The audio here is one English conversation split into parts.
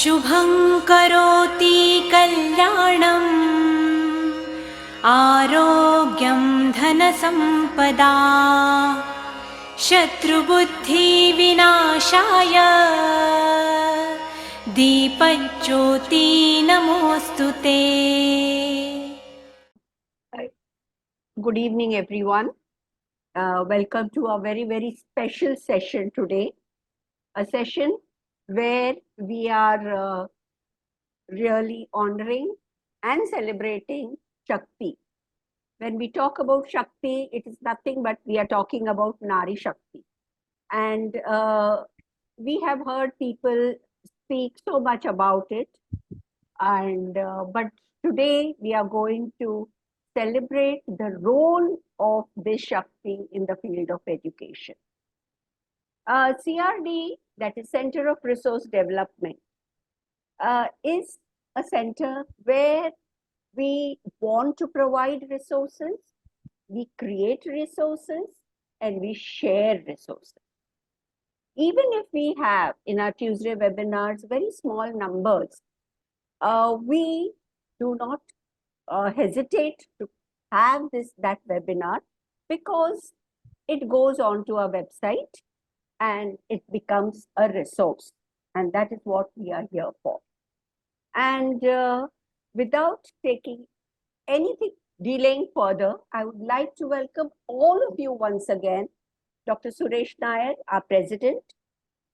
शुभं करोति कल्याणम् आरोग्यं धनसम्पदा शत्रुबुद्धिविनाशाय दीपज्योति नमोस्तुते। Good evening, everyone. Welcome to a very special session today. A session where we are really honoring and celebrating Shakti. When we talk about Shakti, it is nothing but we are talking about Nari Shakti. And we have heard people speak so much about it. And but today we are going to celebrate the role of this Shakti in the field of education. CRDE, that is Center of Resource Development, is a center where we want to provide resources, we create resources, and we share resources. Even if we have in our Tuesday webinars very small numbers, we do not hesitate to have that webinar because it goes on to our website and it becomes a resource, and that is what we are here for. And without taking anything, delaying further, I would like to welcome all of you once again, Dr. Suresh Nair, our president,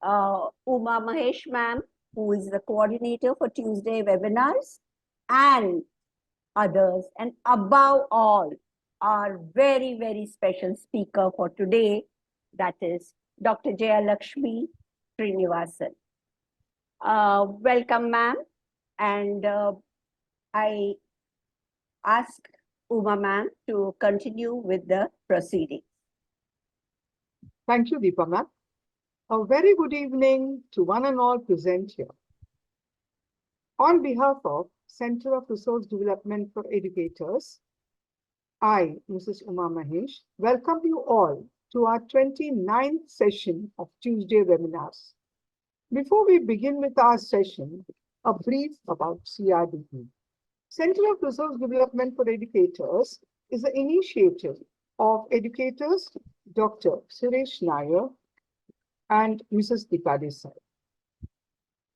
Uma Mahesh ma'am, who is the coordinator for Tuesday webinars, and others, and above all, our very special speaker for today, that is Dr. Jayalaxmi Srinivasan. Welcome, ma'am, and I ask Uma ma'am to continue with the proceedings. Thank you, Deepa ma'am. A very good evening to one and all present here. On behalf of Center of Resource Development for Educators, I, Mrs. Uma Mahesh, welcome you all to our 29th session of Tuesday webinars. Before we begin with our session, a brief about CRDE. Center of Resource Development for Educators is an initiative of educators Dr. Suresh Nair and Mrs. Deepa Desai.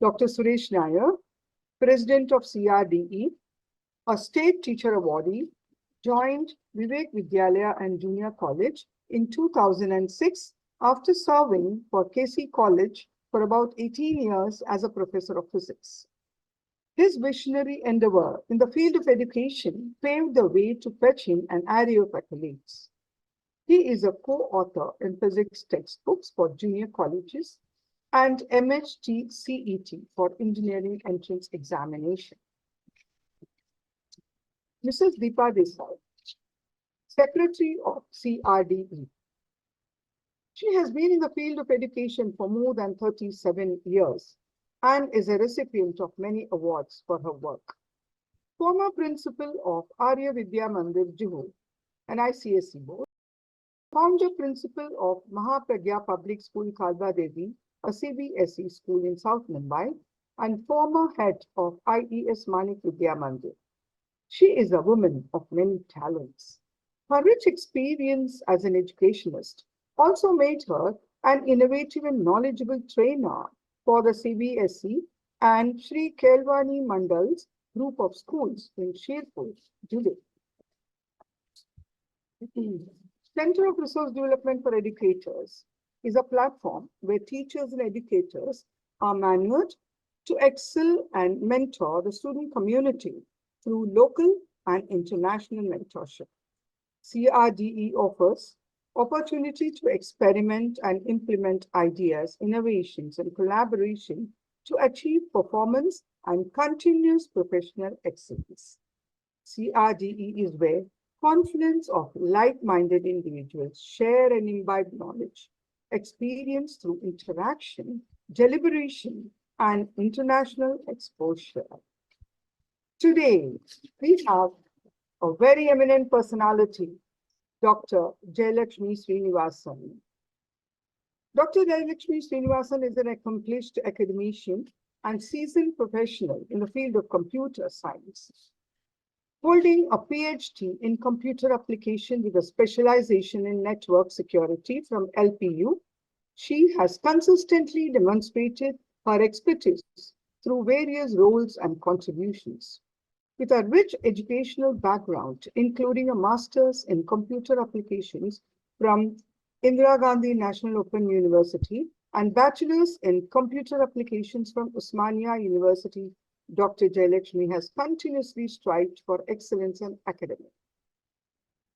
Dr. Suresh Nair, President of CRDE, a state teacher awardee, joined Vivek Vidyalaya and Junior College in 2006 after serving for KC College for about 18 years as a professor of physics. His visionary endeavor in the field of education paved the way to fetch him an array of accolades. He is a co-author in physics textbooks for junior colleges and MHT CET for engineering entrance examination. Mrs. Deepa Desai, Secretary of CRDE. She has been in the field of education for more than 37 years and is a recipient of many awards for her work. Former principal of Arya Vidya Mandir, Juhu, an ICSE board. Founder principal of Mahapragya Public School, Kalba Devi, a CBSE school in South Mumbai, and former head of IES Manik Vidya Mandir. She is a woman of many talents. Her rich experience as an educationist also made her an innovative and knowledgeable trainer for the CBSE and Sri Kelvani Mandal's group of schools in Sherpur, July. Center of Resource Development for Educators is a platform where teachers and educators are manured to excel and mentor the student community through local and international mentorship. CRDE offers opportunity to experiment and implement ideas, innovations, and collaboration to achieve performance and continuous professional excellence. CRDE is where confidence of like-minded individuals share and imbibe knowledge, experience through interaction, deliberation, and international exposure. Today, we have a very eminent personality, Dr. Jayalaxmi Srinivasan. Dr. Jayalaxmi Srinivasan is an accomplished academician and seasoned professional in the field of computer science. Holding a PhD in computer application with a specialization in network security from LPU, she has consistently demonstrated her expertise through various roles and contributions. With a rich educational background, including a master's in computer applications from Indira Gandhi National Open University and bachelor's in computer applications from Osmania University, Dr. Jayalaxmi has continuously strived for excellence in academics.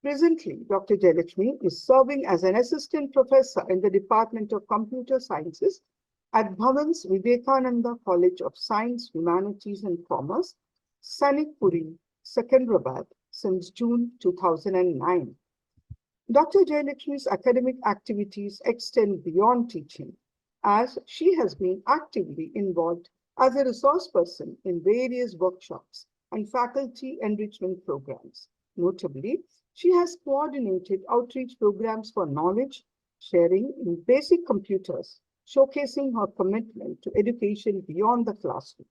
Presently, Dr. Jayalaxmi is serving as an assistant professor in the Department of Computer Sciences at Bhavan's Vivekananda College of Science, Humanities and Commerce, Sanikpuri, Secunderabad, since June 2009. Dr. Jayalaxmi's academic activities extend beyond teaching, as she has been actively involved as a resource person in various workshops and faculty enrichment programs. Notably, she has coordinated outreach programs for knowledge sharing in basic computers, showcasing her commitment to education beyond the classroom.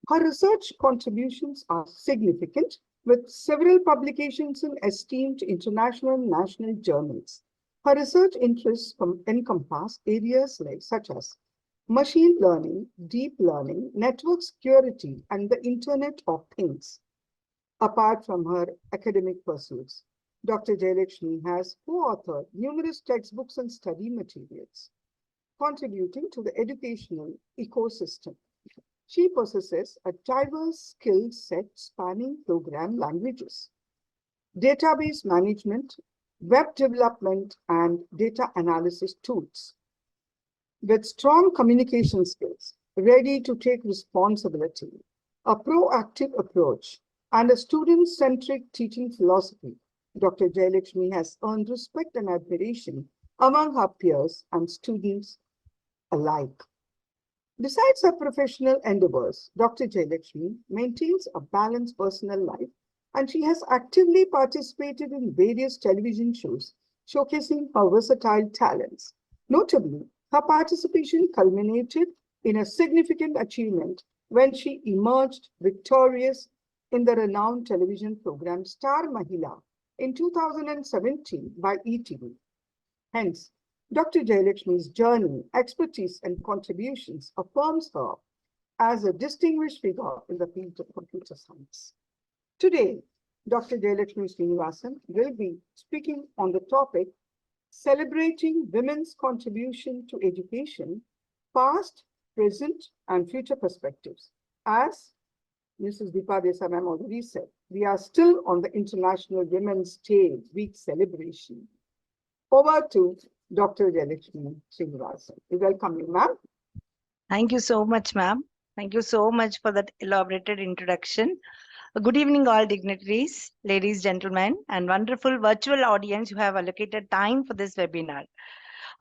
Her research contributions are significant, with several publications in esteemed international and national journals. Her research interests encompass areas such as machine learning, deep learning, network security, and the Internet of Things. Apart from her academic pursuits, Dr. Jayalaxmi has co-authored numerous textbooks and study materials, contributing to the educational ecosystem. She possesses a diverse skill set spanning program languages, database management, web development, and data analysis tools. With strong communication skills, ready to take responsibility, a proactive approach, and a student-centric teaching philosophy, Dr. Jayalaxmi has earned respect and admiration among her peers and students alike. Besides her professional endeavors, Dr. Jayalaxmi maintains a balanced personal life, and she has actively participated in various television shows showcasing her versatile talents. Notably, her participation culminated in a significant achievement when she emerged victorious in the renowned television program Star Mahila in 2017 by ETV. Hence, Dr. Jayalaxmi's journey, expertise, and contributions affirms her as a distinguished figure in the field of computer science. Today, Dr. Jayalaxmi Srinivasan will be speaking on the topic Celebrating Women's Contribution to Education, Past, Present, and Future Perspectives. As Mrs. Deepa Desai ma'am already said, we are still on the International Women's Day Week celebration. Over to Dr. Jayalaxmi Srinivasan. We welcome you, ma'am. Thank you so much, ma'am. Thank you so much for that elaborated introduction. Good evening, all dignitaries, ladies, gentlemen, and wonderful virtual audience who have allocated time for this webinar.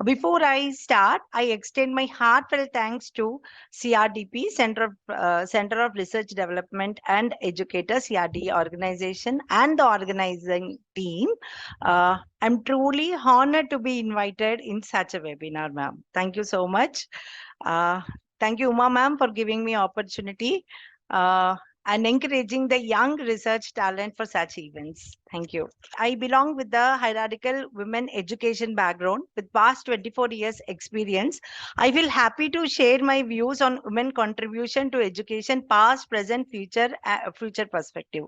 Before I start, I extend my heartfelt thanks to CRDP, Center of Research Development and Educators, CRDE organization, and the organizing team. I'm truly honored to be invited in such a webinar, ma'am. Thank you so much. Thank you, Uma ma'am, for giving me opportunity and encouraging the young research talent for such events. Thank you. I belong with the hierarchical women education background with past 24 years experience. I feel happy to share my views on women contribution to education, past, present, future perspective.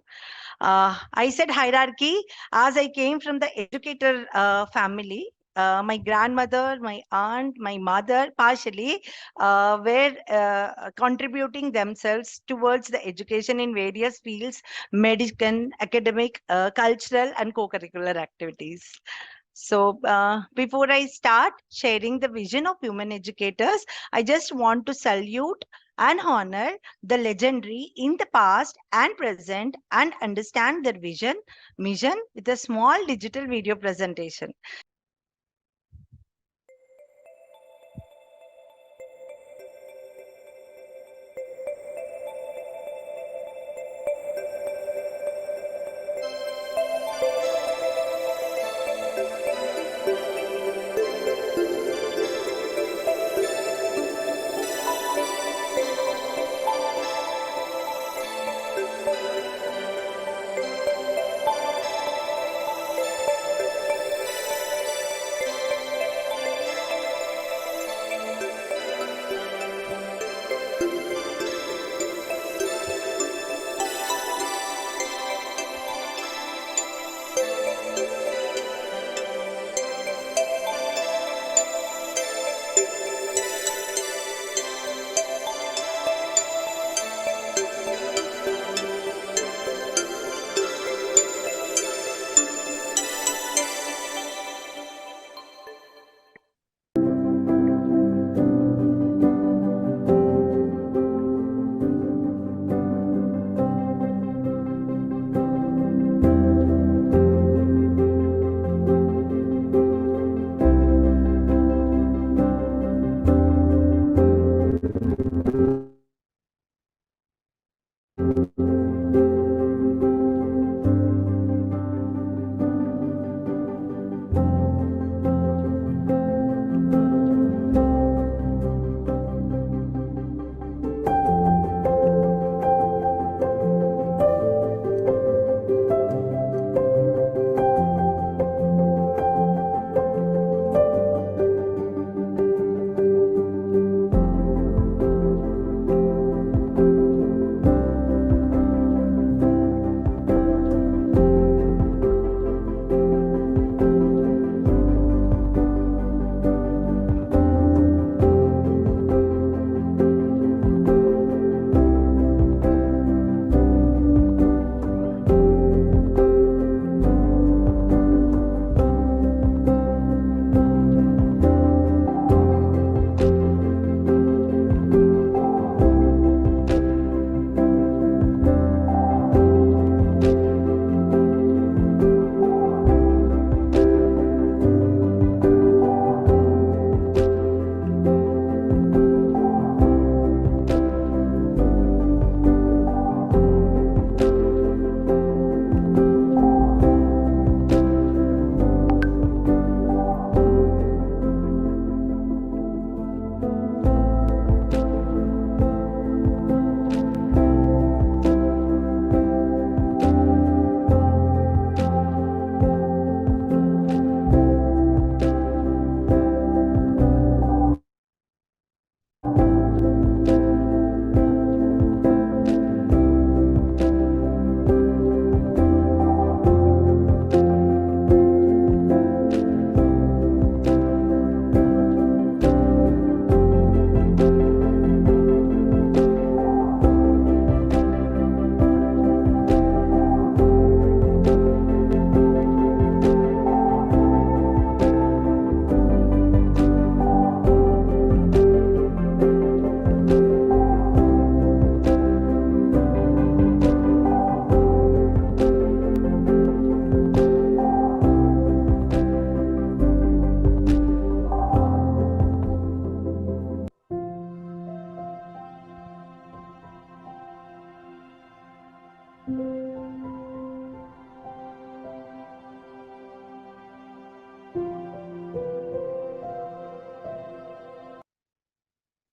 I said hierarchy as I came from the educator family. My grandmother, my aunt, my mother partially were contributing themselves towards the education in various fields, medical, academic, cultural, and co-curricular activities. So before I start sharing the vision of women educators, I just want to salute and honor the legendary in the past and present and understand their vision, mission with a small digital video presentation.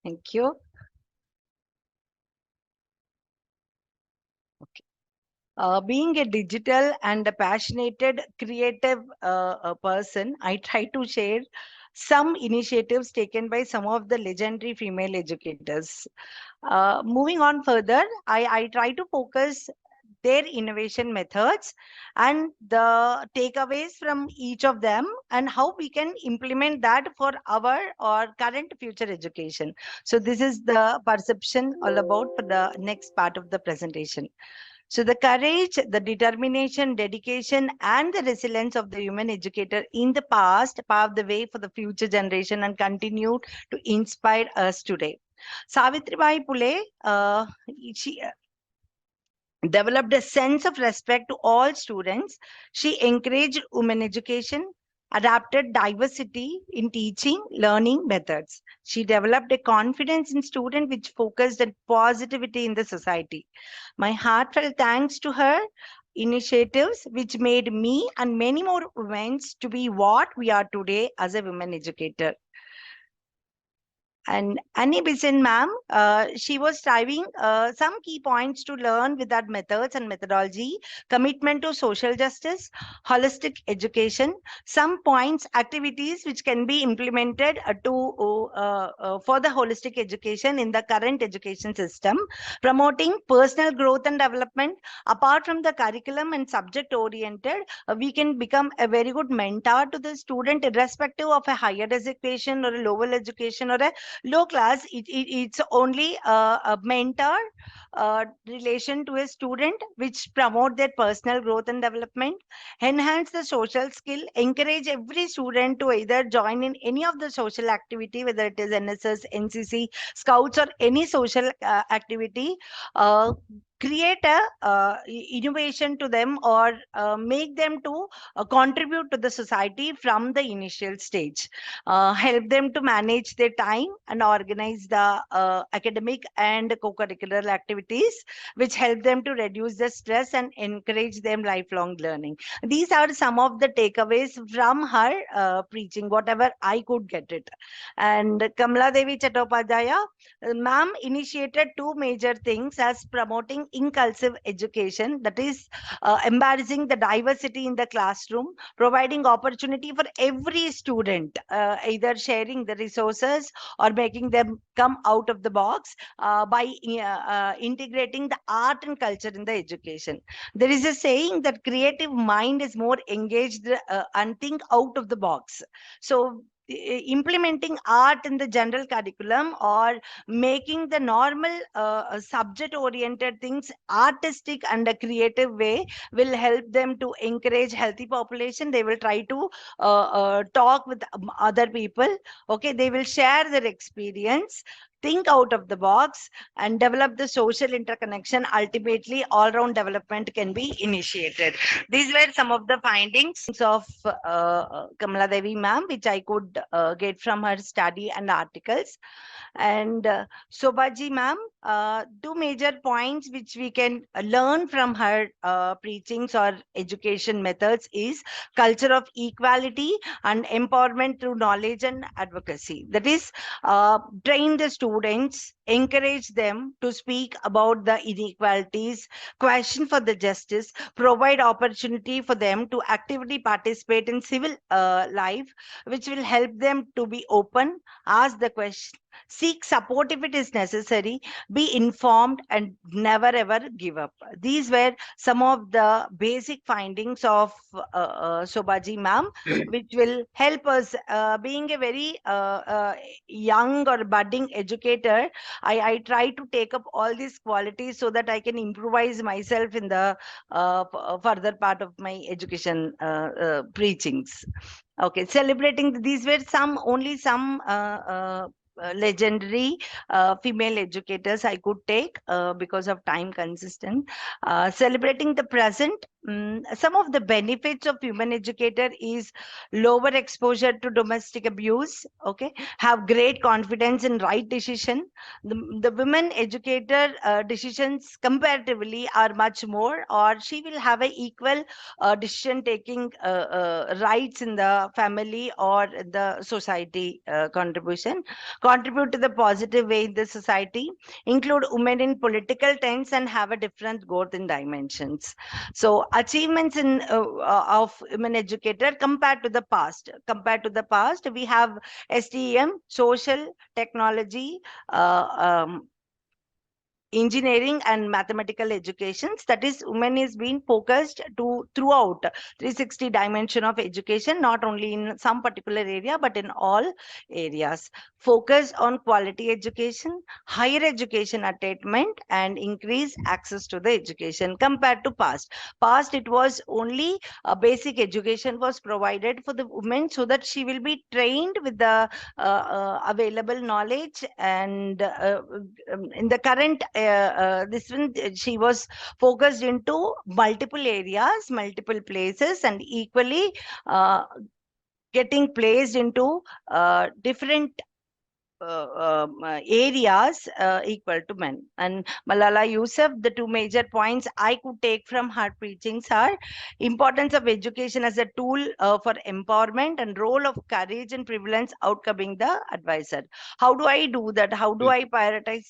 Thank you. Okay. Being a digital and a passionate, creative person, I try to share some initiatives taken by some of the legendary female educators. Moving on further, I try to focus their innovation methods and the takeaways from each of them and how we can implement that for our or current future education. So this is the perception all about for the next part of the presentation. So the courage, the determination, dedication, and the resilience of the human educator in the past paved the way for the future generation and continue to inspire us today. Savitribai Phule, she developed a sense of respect to all students. She encouraged women education, adapted diversity in teaching, learning methods. She developed a confidence in students which focused on positivity in the society. My heartfelt thanks to her initiatives which made me and many more women to be what we are today as a women educator. And Annie Bison, ma'am, she was striving some key points to learn with that methods and methodology, commitment to social justice, holistic education, some points, activities which can be implemented for the holistic education in the current education system, promoting personal growth and development. Apart from the curriculum and subject oriented, we can become a very good mentor to the student irrespective of a higher education or a lower education or a low class. It's only a mentor relation to a student which promote their personal growth and development, enhance the social skill, encourage every student to either join in any of the social activity, whether it is NSS, NCC, Scouts, or any social activity. Create a innovation to them or make them to contribute to the society from the initial stage. Help them to manage their time and organize the academic and co-curricular activities, which help them to reduce the stress and encourage them lifelong learning. These are some of the takeaways from her preaching, whatever I could get it. And Kamala Devi Chattopadhyaya, ma'am initiated two major things as promoting inclusive education, that is embarrassing the diversity in the classroom, providing opportunity for every student, either sharing the resources or making them come out of the box by integrating the art and culture in the education. There is a saying that creative mind is more engaged and think out of the box. So implementing art in the general curriculum or making the normal subject oriented things artistic and a creative way will help them to encourage healthy population. They will try to talk with other people. Okay, they will share their experience, think out of the box, and develop the social interconnection. Ultimately, all-round development can be initiated. These were some of the findings of Kamala Devi ma'am, which I could get from her study and articles. And Sobaji ma'am, two major points which we can learn from her preachings or education methods is culture of equality and empowerment through knowledge and advocacy. That is, train the students, encourage them to speak about the inequalities, question for the justice, provide opportunity for them to actively participate in civil life, which will help them to be open, ask the question, seek support if it is necessary, be informed, and never ever give up. These were some of the basic findings of Sobaji ma'am, which will help us. Being a very young or budding educator, I try to take up all these qualities so that I can improvise myself in the further part of my education preachings. Okay, celebrating, these were only some legendary female educators I could take because of time consistent. Celebrating the present, some of the benefits of women educator is lower exposure to domestic abuse, okay, have great confidence in right decision. The women educator decisions comparatively are much more, or she will have a equal decision taking rights in the family or the society. Contribute to the positive way in the society, include women in political trends, and have a different growth in dimensions. So achievements in of women educator compared to the past. We have STEM, social, technology, engineering and mathematical educations. That is, women is being focused to throughout 360 dimension of education, not only in some particular area but in all areas. Focus on quality education, higher education attainment, and increase access to the education compared to past. It was only a basic education was provided for the women, so that she will be trained with the available knowledge. And in the current this one, she was focused into multiple areas, multiple places, and equally getting placed into different areas equal to men. And Malala Yousaf, the two major points I could take from her preachings are importance of education as a tool for empowerment, and role of courage and prevalence outcoming the advisor. How do I do that? How do I prioritize?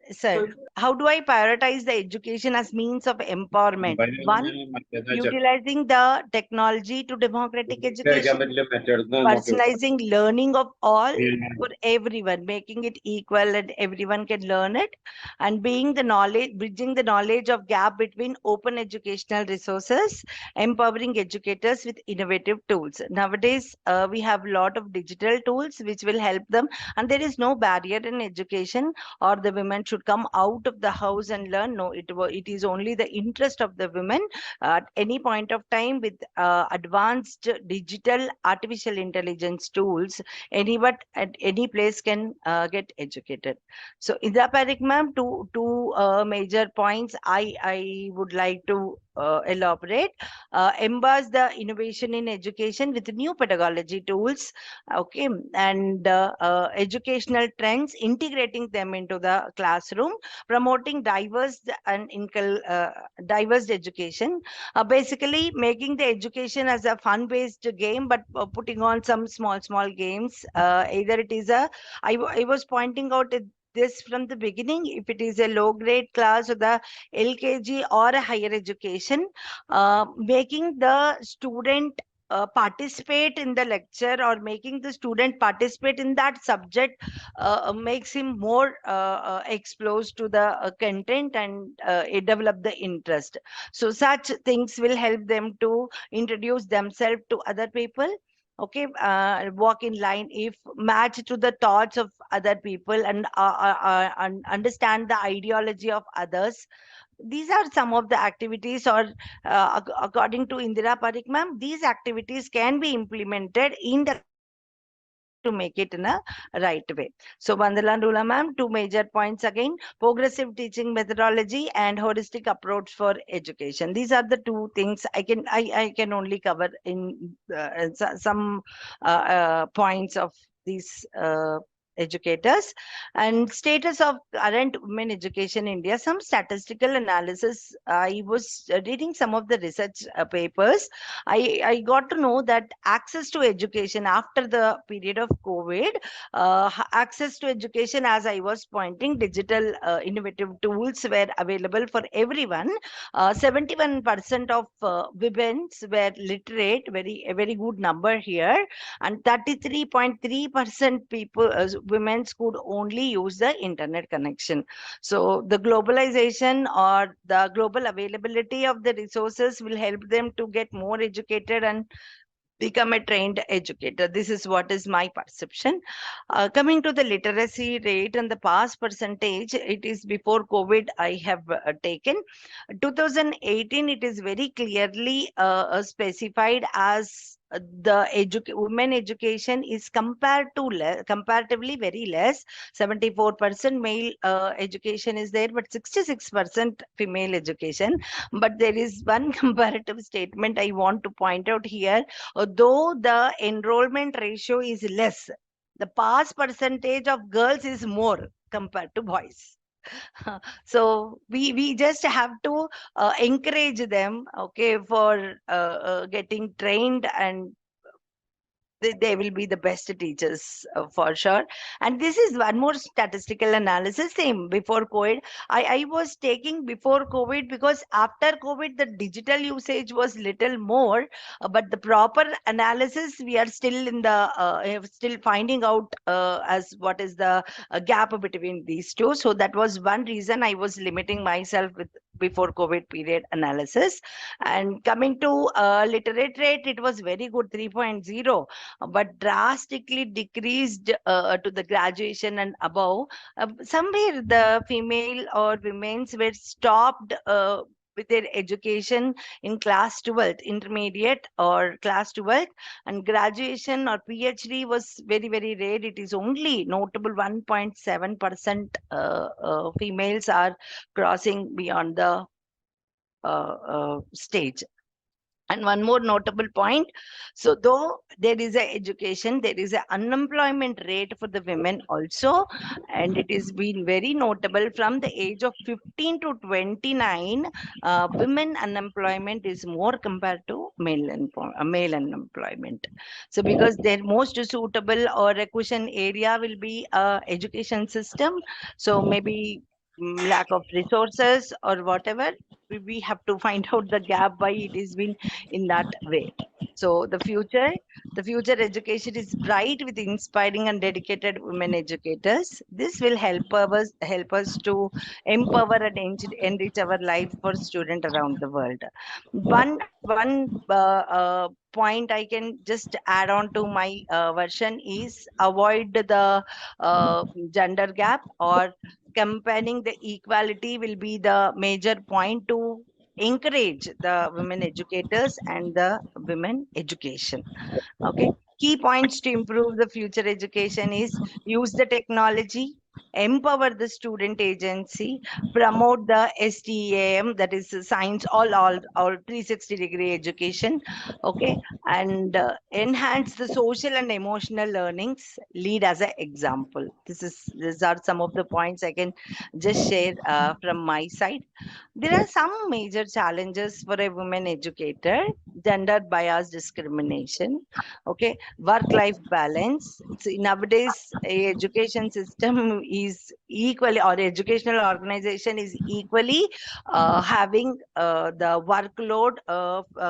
Sir, how do I prioritize the education as means of empowerment? One, utilizing the technology to democratic education, personalizing learning of all for everyone, making it equal and everyone can learn it, and being the knowledge, bridging the knowledge of gap between open educational resources, empowering educators with innovative tools. Nowadays, we have a lot of digital tools which will help them, and there is no barrier in education, or the women should come out of the house and learn. No, it is only the interest of the women at any point of time with advanced digital artificial intelligence tools. Anyone at any place can get educated. So Ida Parik ma'am, two major points I would like to elaborate. Embrace the innovation in education with new pedagogy tools, okay, and educational trends, integrating them into the classroom, promoting diverse and diverse education, basically making the education as a fun-based game, but putting on some small games. Either it is a, I was pointing out this from the beginning, if it is a low grade class or the LKG or a higher education, making the student participate in the lecture, or making the student participate in that subject makes him more exposed to the content, and develop the interest. So such things will help them to introduce themselves to other people, okay, walk in line, if match to the thoughts of other people, and understand the ideology of others. These are some of the activities, or according to Indira Parik ma'am, these activities can be implemented in the to make it in a right way. So Vandala Rula ma'am, two major points again: progressive teaching methodology and holistic approach for education. These are the two things I can only cover in some points of these educators. And status of current women education in India, some statistical analysis. I was reading some of the research papers. I got to know that access to education after the period of COVID, access to education, as I was pointing, digital innovative tools were available for everyone. 71% of women were literate, a very good number here, and 33.3% people, women could only use the internet connection. So the globalization or the global availability of the resources will help them to get more educated and become a trained educator. This is what is my perception. Coming to the literacy rate and the pass percentage, it is before COVID I have taken. 2018, it is very clearly specified as the women education is comparatively very less. 74% male education is there, but 66% female education. But there is one comparative statement I want to point out here. Though the enrollment ratio is less, the pass percentage of girls is more compared to boys. So we just have to encourage them, okay, for getting trained, and they will be the best teachers for sure. And this is one more statistical analysis. Same before COVID, I was taking before COVID because after COVID the digital usage was little more, but the proper analysis we are still in the still finding out as what is the gap between these two. So that was one reason I was limiting myself with before COVID period analysis. And coming to literate rate, it was very good, 3.0, but drastically decreased to the graduation and above. Somewhere the female or women's were stopped with their education in class 12th, intermediate or class 12th, and graduation or PhD was very, very rare. It is only notable 1.7% females are crossing beyond the stage. And one more notable point. So though there is a education, there is an unemployment rate for the women also. And it has been very notable from the age of 15 to 29, women unemployment is more compared to male unemployment. So because their most suitable or a cushion area will be education system. So maybe lack of resources or whatever, we have to find out the gap why it is been in that way. So the future education is bright with inspiring and dedicated women educators. This will help us to empower and enrich our life for students around the world. One point I can just add on to my version is avoid the gender gap, or campaigning the equality will be the major point to encourage the women educators and the women education. Okay. Key points to improve the future education is use the technology, empower the student agency, promote the STEAM, that is science, all 360-degree education. Okay. And enhance the social and emotional learnings, lead as an example. These are some of the points I can just share from my side. There are some major challenges for a woman educator: gender bias discrimination, okay, work-life balance. So nowadays, education system is equally, or educational organization is equally having the workload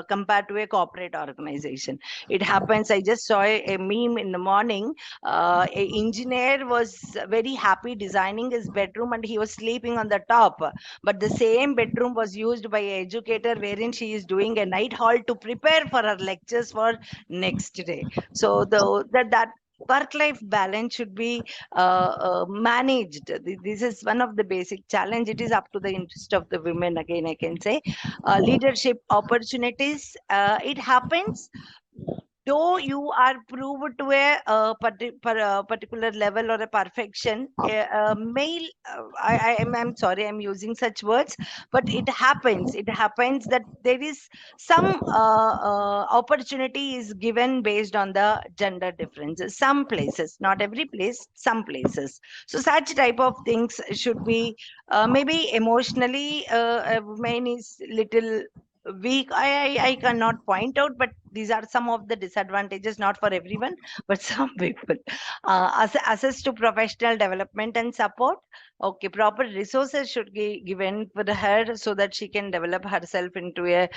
compared to a corporate organization. It happens, I just saw a meme in the morning. A engineer was very happy designing his bedroom and he was sleeping on the top, but the same bedroom was used by an educator wherein she is doing a night hall to prepare for her lectures for next day. So that work-life balance should be managed. This is one of the basic challenge. It is up to the interest of the women. Again, I can say leadership opportunities. It happens. Though you are proved to a particular level or a perfection, male, I'm sorry, I'm using such words, but it happens that there is some opportunity is given based on the gender differences. Some places, not every place, some places. So such type of things should be maybe emotionally a woman is little weak. I cannot point out, but these are some of the disadvantages, not for everyone, but some people. Access to professional development and support. Okay, proper resources should be given for her so that she can develop herself into a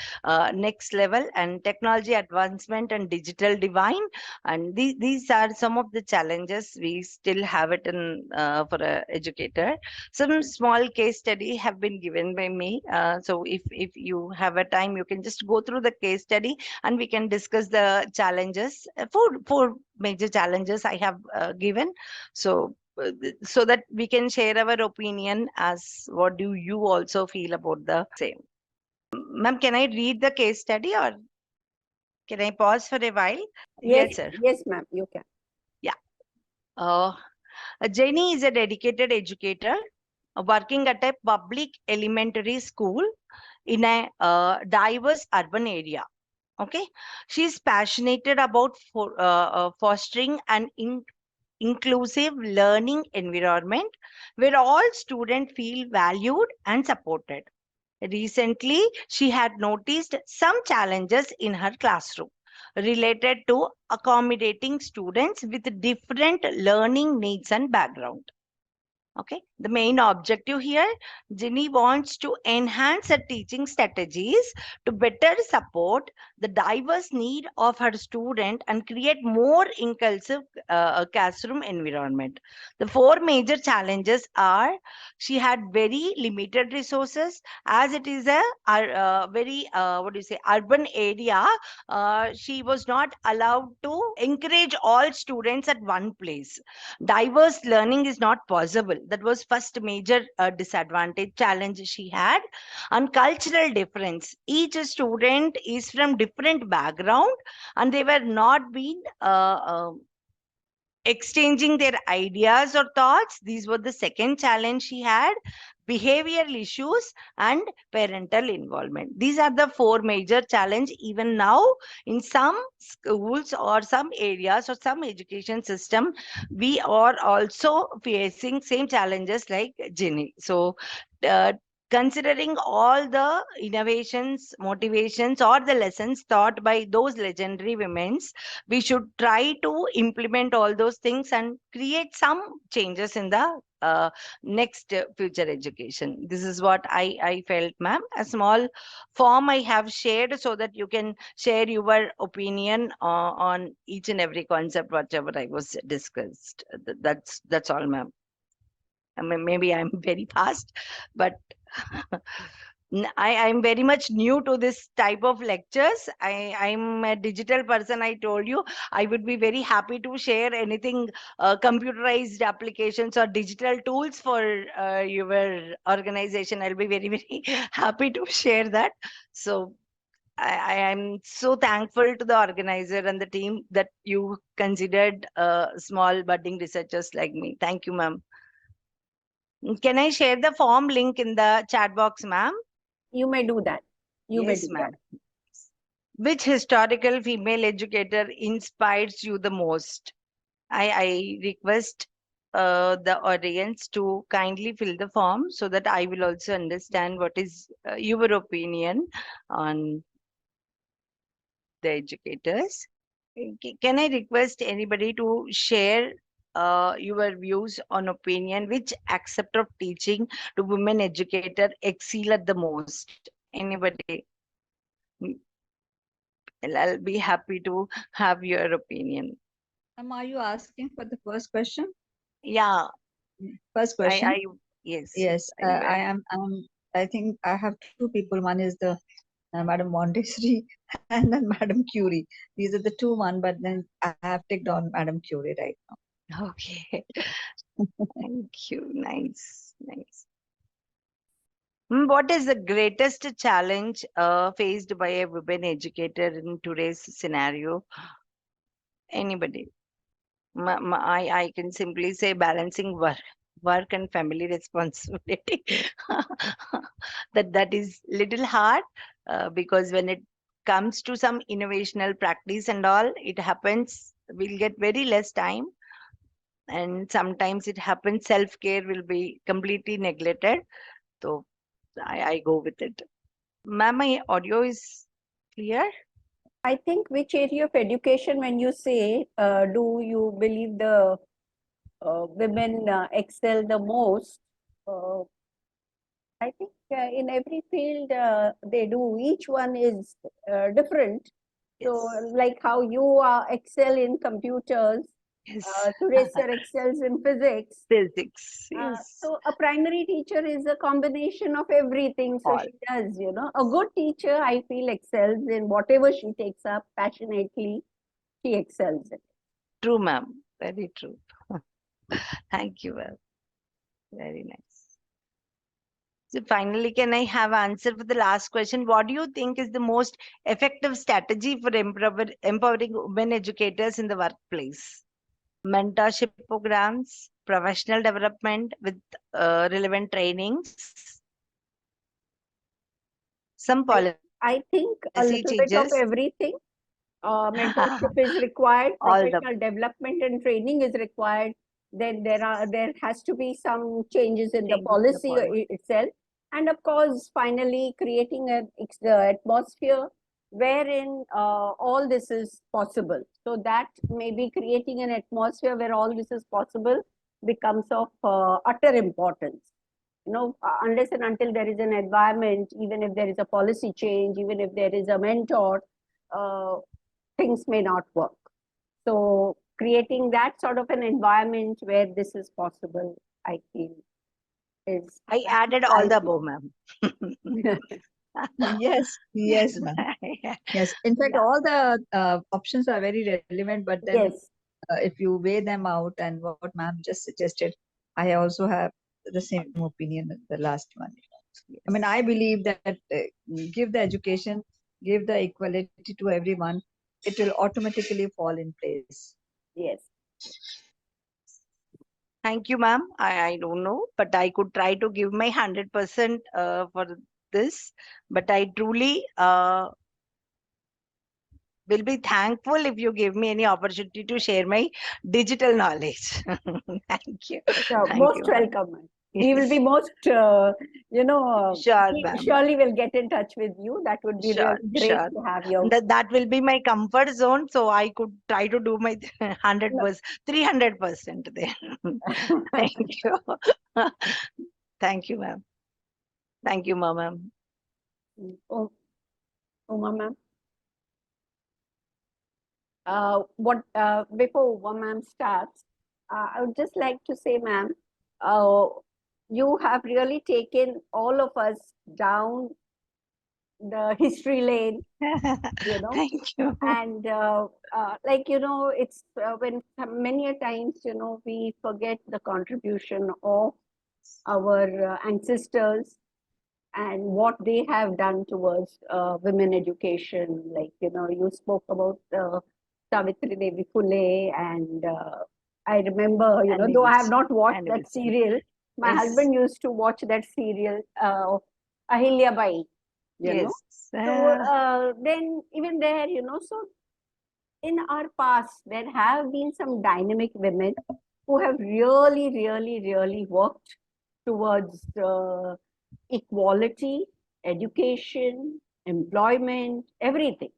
next level. And technology advancement and digital divine. And these are some of the challenges we still have it in for an educator. Some small case study have been given by me. So if you have a time, you can just go through the case study and we can discuss the challenges. Four major challenges I have given. So that we can share our opinion as what do you also feel about the same. Ma'am, can I read the case study or Can I pause for a while? Yes, Sir. yes, ma'am, you can. Uh, Jenny is a dedicated educator working at a public elementary school in a diverse urban area. Okay, she's passionate about fostering an inclusive learning environment where all students feel valued and supported. Recently, she had noticed some challenges in her classroom related to accommodating students with different learning needs and background. Okay, the main objective here, Jenny wants to enhance her teaching strategies to better support the diverse need of her student and create more inclusive classroom environment. The four major challenges are she had very limited resources as it is a very what do you say urban area. She was not allowed to encourage all students at one place. Diverse learning is not possible. That was first major disadvantage challenge she had. And cultural difference, each student is from different background and they were not being exchanging their ideas or thoughts. These were the second challenge she had. Behavioral issues and parental involvement. These are the four major challenges even now in some schools or some areas or some education system. We are also facing same challenges like Jenny. So considering all the innovations, motivations, or the lessons taught by those legendary women, we should try to implement all those things and create some changes in the next future education. This is what I felt, ma'am. A small form I have shared so that you can share your opinion on each and every concept, whatever I was discussed. That's all, ma'am. I mean, maybe I'm very fast, but I'm very much new to this type of lectures. I'm a digital person. I told you I would be very happy to share anything computerized applications or digital tools for your organization. I'll be very, very happy to share that. So I am so thankful to the organizer and the team that you considered small budding researchers like me. Thank you, ma'am. Can I share the form link in the chat box, ma'am? You may do that. You may Yes, do ma'am. that. Which historical female educator inspires you the most? I request the audience to kindly fill the form so that I will also understand what is your opinion on the educators. Can I request anybody to share your views on opinion, which aspect of teaching to women educator excel at the most? Anybody? Mm, I'll be happy to have your opinion. Are you asking for the first question? Yeah, First question. yes. Yes, I think I have two people. One is the Madam Montessori and then Madam Curie. These are the two one, but then I have ticked on Madam Curie right now. Okay. Thank you. Nice. What is the greatest challenge faced by a women educator in today's scenario? Anybody? I can simply say balancing work and family responsibility. that is little hard because when it comes to some innovational practice and all, it happens we'll get very less time, and sometimes it happens self-care will be completely neglected. So I go with it. Ma'am, my audio is clear? I think which area of education, when you say, do you believe the women excel the most? I think in every field they do. Each one is different. So, Yes. like how you excel in computers, Yes. Suresh excels in physics. Physics. Yes. So, a primary teacher is a combination of everything. So, All. she does, a good teacher, I feel, excels in whatever she takes up passionately, she excels in. True, ma'am. Very true. Thank you, ma'am. Very nice. So finally, can I have answer for the last question? What do you think is the most effective strategy for empowering women educators in the workplace? Mentorship programs, professional development with relevant trainings, some policy I think a little bit of changes. everything. Mentorship is required, All the professional development and training is required. Then there has to be some changes in the changes in the policy policy. itself, and of course, finally creating an atmosphere wherein all this is possible. So that maybe creating an atmosphere where all this is possible becomes of utter importance. Unless and until there is an environment, even if there is a policy change, even if there is a mentor, uh, things may not work. So creating that sort of an environment where this is possible, I feel, is. I added all the above, ma'am. Yes, yes, ma'am. Yes, in fact, Yeah. all the options are very relevant, but then Yes. if you weigh them out and what ma'am just suggested, I also have the same opinion as the last one. I mean, I believe that give the education, give the equality to everyone, it will automatically fall in place. Yes. Thank you, ma'am. I don't know, but I could try to give my 100% for this. But I truly will be thankful if you give me any opportunity to share my digital knowledge. Thank you. So Thank most you, ma'am. welcome, ma'am. We will be Yes. most, Sure, we ma'am. surely will get in touch with you. That would be Sure, really great sure. to have your. That will be my comfort zone, so I could try to do my 100%, 300% there. Thank you. Thank you, ma'am. Thank you, ma'am. Oh, Uma ma'am. Before Uma ma'am starts, I would just like to say, ma'am, you have really taken all of us down the history lane, Thank you. and it's when many a times, we forget the contribution of our ancestors and what they have done towards women education. Like, you spoke about Savitri Devi Phule, and I remember, And though I have not watched that anniversary. serial, my Yes. husband used to watch that serial, Ahilya Bai, Yes. So then even there, so in our past, there have been some dynamic women who have really, really, really worked towards equality, education, employment, everything.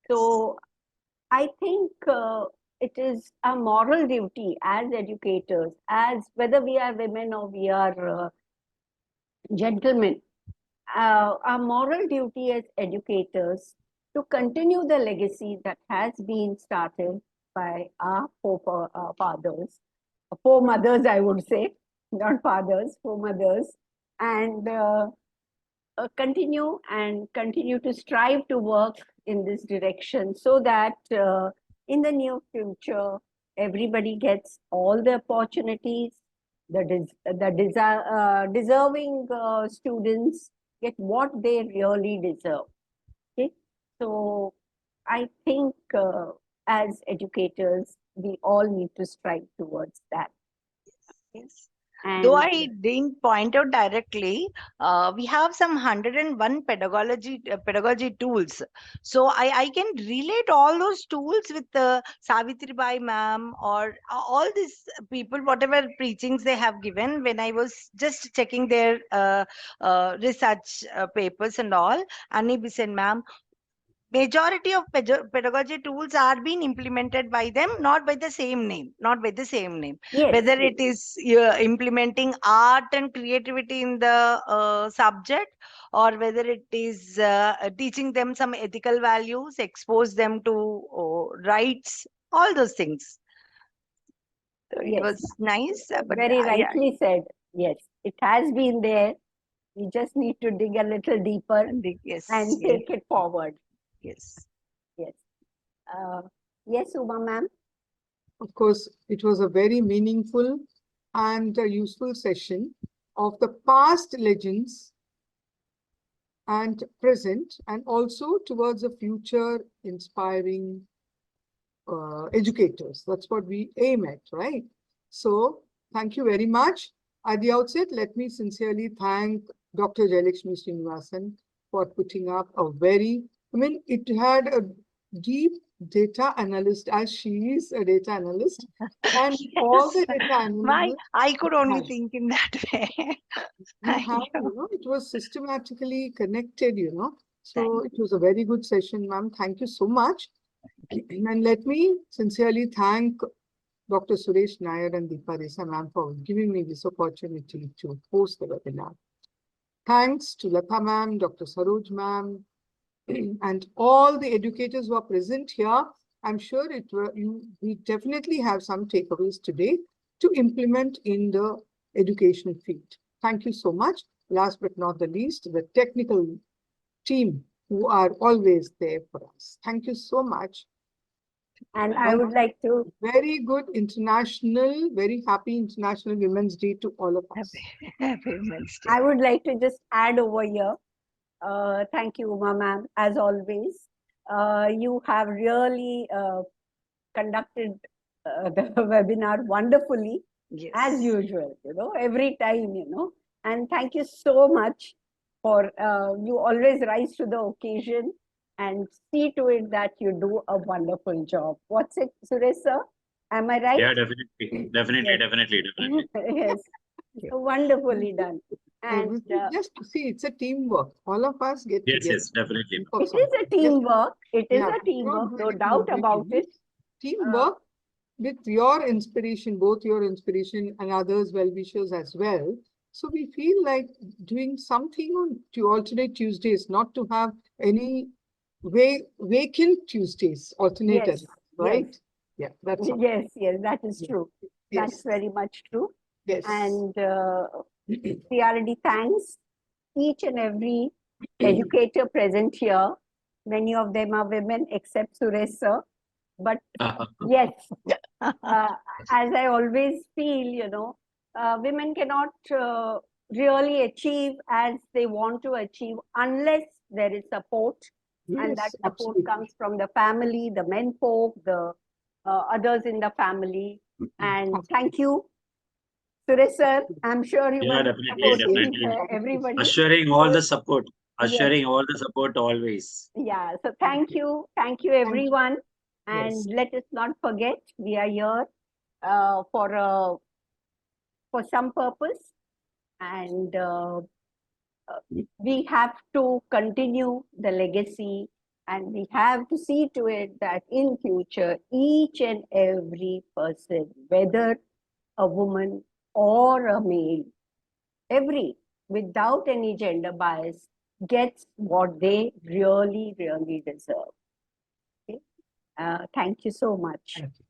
So I think it is a moral duty as educators, as whether we are women or we are gentlemen, our moral duty as educators to continue the legacy that has been started by our foremothers, I would say, not fathers, foremothers, and continue to strive to work in this direction so that in the near future, everybody gets all the opportunities, deserving students get what they really deserve. Okay, so I think as educators, we all need to strive towards that. Yes. And Though I didn't point out directly, we have some 101 pedagogy tools. So I can relate all those tools with Savitri Bai ma'am or all these people, whatever preachings they have given when I was just checking their research papers and all. Annie Bisen ma'am, majority of pedagogy tools are being implemented by them, not by the same name, yes, whether it is implementing art and creativity in the subject, or whether it is teaching them some ethical values, expose them to rights, all those things. So it yes, was nice, but very rightly said. Yes, it has been there. We just need to dig a little deeper yes, and yes, take it forward. yes. Yes. Yes, Uma ma'am. Of course, it was a very meaningful and a useful session. of the past legends and present, and also towards the future inspiring educators. That's what we aim at, right? So thank you very much. At the outset, let me sincerely thank Dr. Jayalaxmi Srinivasan for putting up a very, it had a deep data analyst, as she is a data analyst, and all the data analysis. I could only think in that way. It was systematically connected, So it was a very good session, ma'am. Thank you so much. And let me sincerely thank Dr. Suresh Nair and Deepa Desai, ma'am, for giving me this opportunity to host the webinar. Thanks to Latha ma'am, Dr. Saroj ma'am, and all the educators who are present here. I'm sure we definitely have some takeaways today to implement in the education field. Thank you so much. Last but not the least, the technical team who are always there for us. Thank you so much. And I would like to... Very good very happy International Women's Day to all of us. Happy Women's Day. I would like to just add over here. Thank you, Uma ma'am, as always. You have really conducted the webinar wonderfully, Yes. as usual, every time, and thank you so much for, you always rise to the occasion and see to it that you do a wonderful job. What's it, Suresh sir? Am I right? Yeah, definitely. Yes, wonderfully done. And just to see, it's a teamwork. All of us get together. Yes, definitely. it is a teamwork. It is Yeah, a teamwork, no very doubt good, about it. Teamwork with your inspiration, both your inspiration and others' well-wishers as well. So we feel like doing something on alternate Tuesdays, not to have any vacant Tuesdays, alternators, Yes, right? Yeah, that's all. Yes, that is true. Yes. That's very much true. Yes. And CRDE thanks each and every educator present here. Many of them are women except Suresh sir. But yes, as I always feel, women cannot really achieve as they want to achieve unless there is support. And that support comes from the family, the menfolk, the others in the family. And thank you, Suresh sir. I'm sure you will support everybody. Assuring all the support. All the support always. Yeah, so thank you everyone. And let us not forget, we are here for some purpose, and we have to continue the legacy, and we have to see to it that in future, each and every person, whether a woman or a male, without any gender bias, gets what they really, really deserve. Okay? Thank you so much. Thank you.